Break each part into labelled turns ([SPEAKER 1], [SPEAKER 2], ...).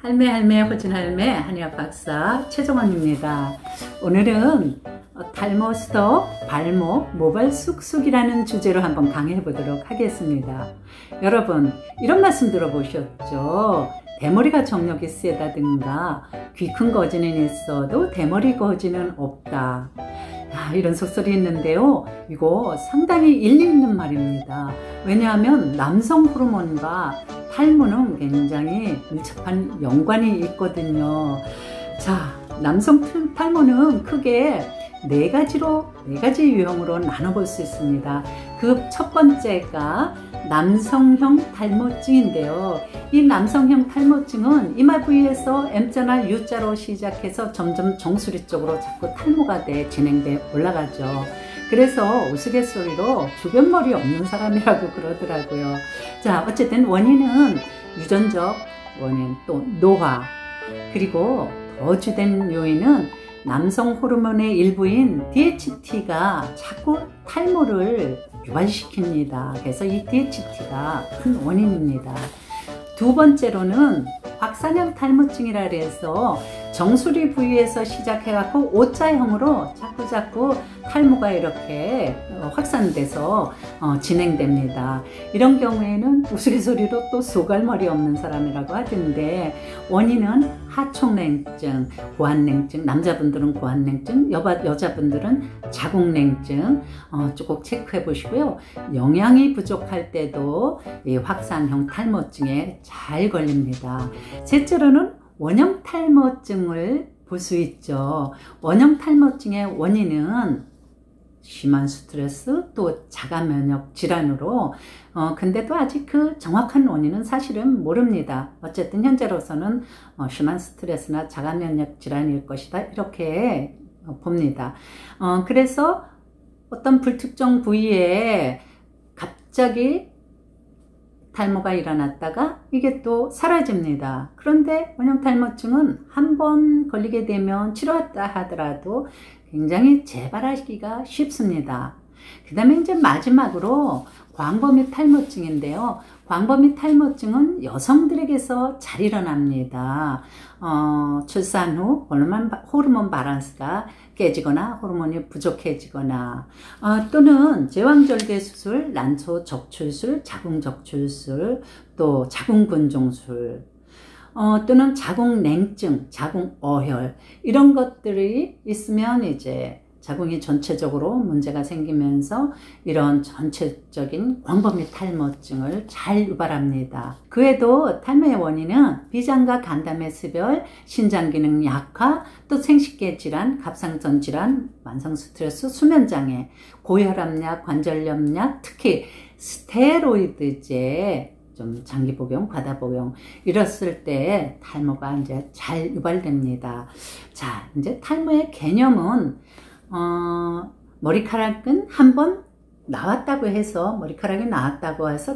[SPEAKER 1] 할매 호진 할매 한의학 박사 최정원입니다. 오늘은 탈모 스톱 발목 모발 쑥쑥이라는 주제로 한번 강의해 보도록 하겠습니다. 여러분 이런 말씀 들어보셨죠? 대머리가 정력이 세다든가 귀 큰 거지는 있어도 대머리 거지는 없다. 이런 속설이 있는데요. 이거 상당히 일리 있는 말입니다. 왜냐하면 남성 호르몬과 탈모는 굉장히 밀접한 연관이 있거든요. 자, 남성 탈모는 크게 네 가지 유형으로 나눠볼 수 있습니다. 그 첫 번째가 남성형 탈모증인데요. 이 남성형 탈모증은 이마 부위에서 M자나 U자로 시작해서 점점 정수리 쪽으로 자꾸 탈모가 진행돼 올라가죠. 그래서 우스갯소리로 주변 머리 없는 사람이라고 그러더라고요. 자, 어쨌든 원인은 유전적 원인, 또 노화, 그리고 더 주된 요인은 남성 호르몬의 일부인 DHT가 자꾸 탈모를 유발시킵니다. 그래서 이 DHT가 큰 원인입니다. 두 번째로는 확산형 탈모증이라 해서 정수리 부위에서 시작해갖고 O자형으로 자꾸 탈모가 이렇게 확산돼서 진행됩니다. 이런 경우에는 우스갯소리로 또 소갈머리 없는 사람이라고 하던데, 원인은 하총냉증, 고환냉증, 남자분들은 고환냉증, 여자분들은 자궁냉증 꼭 체크해 보시고요. 영양이 부족할 때도 이 확산형 탈모증에 잘 걸립니다. 셋째로는 원형 탈모증을 볼 수 있죠. 원형 탈모증의 원인은 심한 스트레스, 또 자가 면역 질환으로 근데도 아직 그 정확한 원인은 사실은 모릅니다. 어쨌든 현재로서는 심한 스트레스나 자가 면역 질환일 것이다, 이렇게 봅니다. 그래서 어떤 불특정 부위에 갑자기 탈모가 일어났다가 이게 또 사라집니다. 그런데 원형 탈모증은 한 번 걸리게 되면 치료했다 하더라도 굉장히 재발하기가 쉽습니다. 그 다음에 이제 마지막으로 광범위 탈모증인데요. 광범위 탈모증은 여성들에게서 잘 일어납니다. 출산 후 호르몬 밸런스가 깨지거나 호르몬이 부족해지거나 또는 제왕절개 수술, 난소 적출술, 자궁 적출술, 또 자궁근종술, 또는 자궁냉증, 자궁어혈, 이런 것들이 있으면 이제 자궁이 전체적으로 문제가 생기면서 이런 전체적인 광범위 탈모증을 잘 유발합니다. 그 외에도 탈모의 원인은 비장과 간담회 습열, 신장기능 약화, 또 생식계 질환, 갑상선 질환, 만성 스트레스, 수면장애, 고혈압약, 관절염약, 특히 스테로이드제 좀 장기 복용, 과다 복용, 이랬을 때 탈모가 이제 잘 유발됩니다. 자, 이제 탈모의 개념은 머리카락은 한번 나왔다고 해서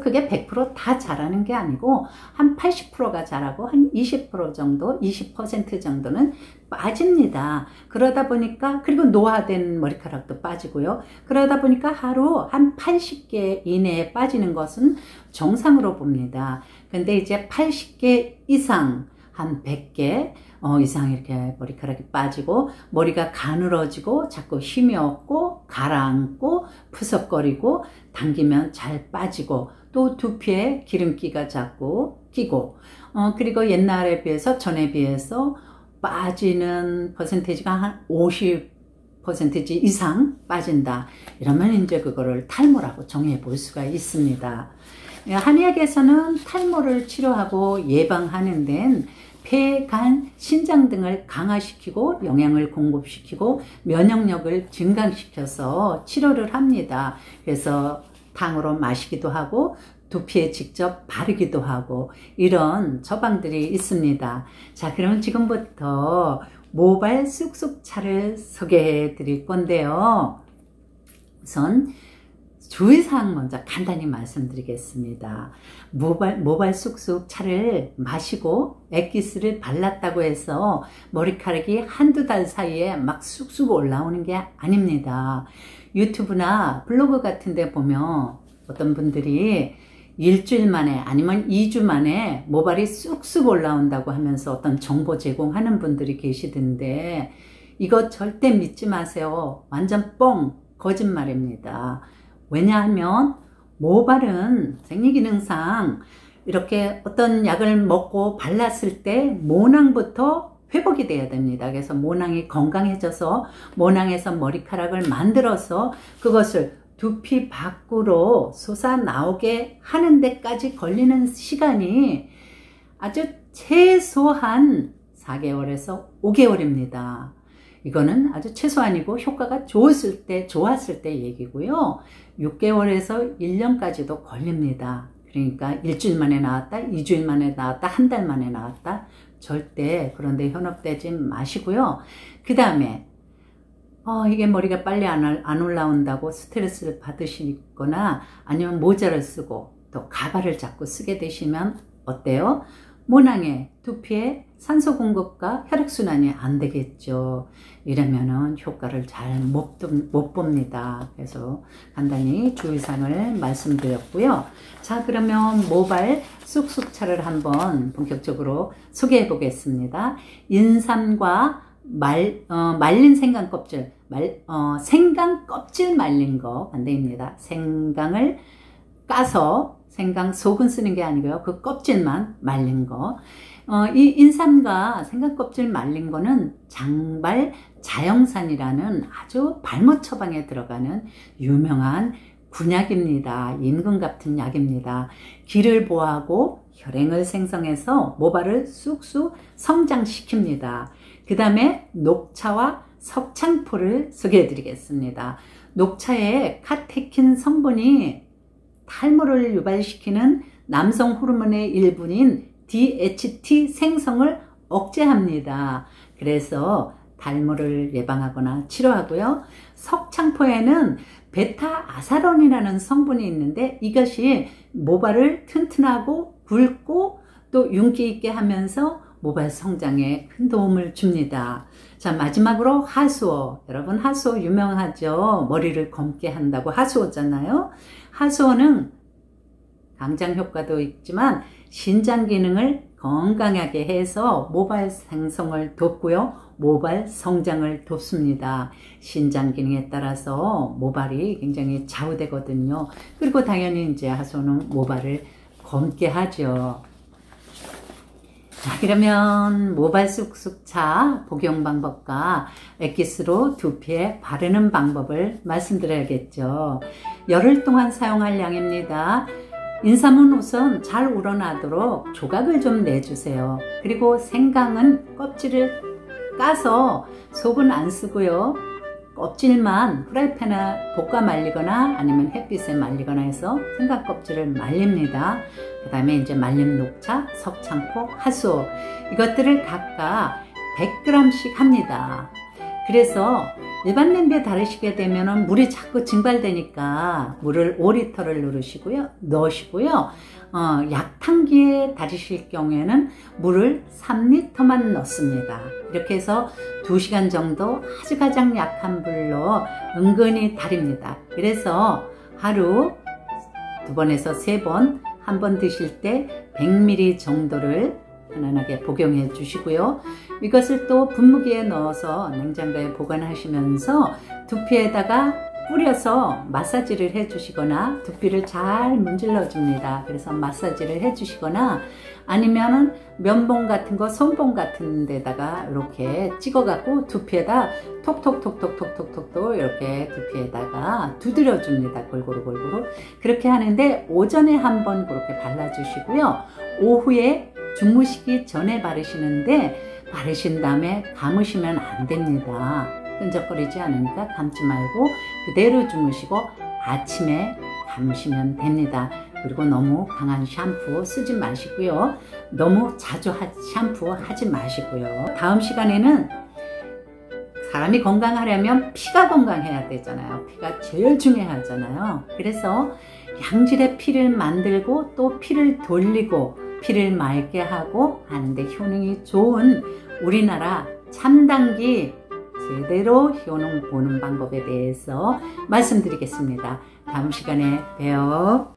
[SPEAKER 1] 그게 100% 다 자라는 게 아니고 한 80%가 자라고 한 20% 정도, 20% 정도는 빠집니다. 그러다 보니까, 그리고 노화된 머리카락도 빠지고요. 그러다 보니까 하루 한 80개 이내에 빠지는 것은 정상으로 봅니다. 근데 이제 80개 이상, 한 100개 이상 이렇게 머리카락이 빠지고 머리가 가늘어지고 자꾸 힘이 없고 가라앉고 푸석거리고 당기면 잘 빠지고, 또 두피에 기름기가 자꾸 끼고 그리고 옛날에 비해서, 전에 비해서 빠지는 퍼센테이지가 한 50% 이상 빠진다, 이러면 이제 그거를 탈모라고 정해 볼 수가 있습니다. 한의학에서는 탈모를 치료하고 예방하는 데는 폐, 간, 신장 등을 강화시키고 영양을 공급시키고 면역력을 증강시켜서 치료를 합니다. 그래서 탕으로 마시기도 하고 두피에 직접 바르기도 하고 이런 처방들이 있습니다. 자, 그러면 지금부터 모발 쑥쑥차를 소개해 드릴 건데요. 우선 주의사항 먼저 간단히 말씀드리겠습니다. 모발 쑥쑥 차를 마시고 액기스를 발랐다고 해서 머리카락이 한두 달 사이에 막 쑥쑥 올라오는 게 아닙니다. 유튜브나 블로그 같은 데 보면 어떤 분들이 일주일 만에 아니면 2주 만에 모발이 쑥쑥 올라온다고 하면서 어떤 정보 제공하는 분들이 계시던데 이거 절대 믿지 마세요. 완전 뻥, 거짓말입니다. 왜냐하면 모발은 생리기능상 이렇게 어떤 약을 먹고 발랐을 때 모낭부터 회복이 돼야 됩니다. 그래서 모낭이 건강해져서 모낭에서 머리카락을 만들어서 그것을 두피 밖으로 솟아나오게 하는 데까지 걸리는 시간이 아주 최소한 4개월에서 5개월입니다. 이거는 아주 최소한이고 효과가 좋았을 때 얘기고요. 6개월에서 1년까지도 걸립니다. 그러니까 일주일 만에 나왔다, 2주일 만에 나왔다, 한 달 만에 나왔다. 절대 그런데 현혹되지 마시고요. 그 다음에 이게 머리가 빨리 안 올라온다고 스트레스를 받으시거나 아니면 모자를 쓰고 또 가발을 자꾸 쓰게 되시면 어때요? 모낭에 두피에 산소 공급과 혈액순환이 안 되겠죠. 이러면은 효과를 잘 못 봅니다. 그래서 간단히 주의사항을 말씀드렸고요. 자, 그러면 모발 쑥쑥차를 한번 본격적으로 소개해 보겠습니다. 인삼과 말린 생강 껍질, 생강 껍질 말린 거 반대입니다. 생강을 까서 생강 속은 쓰는 게 아니고요. 그 껍질만 말린 거. 이 인삼과 생강 껍질 말린 거는 장발 자영산이라는 아주 발모 처방에 들어가는 유명한 군약입니다. 임금 같은 약입니다. 기를 보호하고 혈행을 생성해서 모발을 쑥쑥 성장시킵니다. 그 다음에 녹차와 석창포를 소개해 드리겠습니다. 녹차에 카테킨 성분이 탈모를 유발시키는 남성 호르몬의 일부인 DHT 생성을 억제합니다. 그래서 탈모를 예방하거나 치료하고요. 석창포에는 베타아사론이라는 성분이 있는데 이것이 모발을 튼튼하고 굵고 또 윤기 있게 하면서 모발 성장에 큰 도움을 줍니다. 자, 마지막으로 하수오. 여러분 하수오 유명하죠? 머리를 검게 한다고 하수오잖아요. 하수오는 강장 효과도 있지만 신장 기능을 건강하게 해서 모발 생성을 돕고요. 모발 성장을 돕습니다. 신장 기능에 따라서 모발이 굉장히 좌우되거든요. 그리고 당연히 이제 하수오는 모발을 검게 하죠. 자, 그러면 모발 쑥쑥차 복용 방법과 액기스로 두피에 바르는 방법을 말씀드려야겠죠. 열흘 동안 사용할 양입니다. 인삼은 우선 잘 우러나도록 조각을 좀 내주세요. 그리고 생강은 껍질을 까서 속은 안 쓰고요. 껍질만 프라이팬에 볶아 말리거나 아니면 햇빛에 말리거나 해서 생강 껍질을 말립니다. 그 다음에 이제 말린 녹차, 석창포, 하수오 이것들을 각각 100g씩 합니다. 그래서 일반 냄비에 달으시게 되면 물이 자꾸 증발되니까 물을 5리터를 넣으시고요. 약탕기에 달이실 경우에는 물을 3리터만 넣습니다. 이렇게 해서 2시간 정도 아주 가장 약한 불로 은근히 달입니다. 그래서 하루 2번에서 3번, 한 번 드실 때 100ml 정도를 편안하게 복용해 주시고요. 이것을 또 분무기에 넣어서 냉장고에 보관하시면서 두피에다가 뿌려서 마사지를 해 주시거나 두피를 잘 문질러 줍니다. 그래서 마사지를 해 주시거나 아니면은 면봉 같은 거, 손봉 같은 데다가 이렇게 찍어 갖고 두피에다 톡톡톡톡톡톡톡 이렇게 두피에다가 두드려 줍니다. 골고루 그렇게 하는데 오전에 한번 그렇게 발라 주시고요. 오후에 주무시기 전에 바르시는데 바르신 다음에 감으시면 안 됩니다. 끈적거리지 않으니까 감지 말고 그대로 주무시고 아침에 감으시면 됩니다. 그리고 너무 강한 샴푸 쓰지 마시고요. 너무 자주 샴푸 하지 마시고요. 다음 시간에는 사람이 건강하려면 피가 건강해야 되잖아요. 피가 제일 중요하잖아요. 그래서 양질의 피를 만들고 또 피를 돌리고 피를 맑게 하고 하는데 효능이 좋은 우리나라 참당기 제대로 효능 보는 방법에 대해서 말씀드리겠습니다. 다음 시간에 봬요.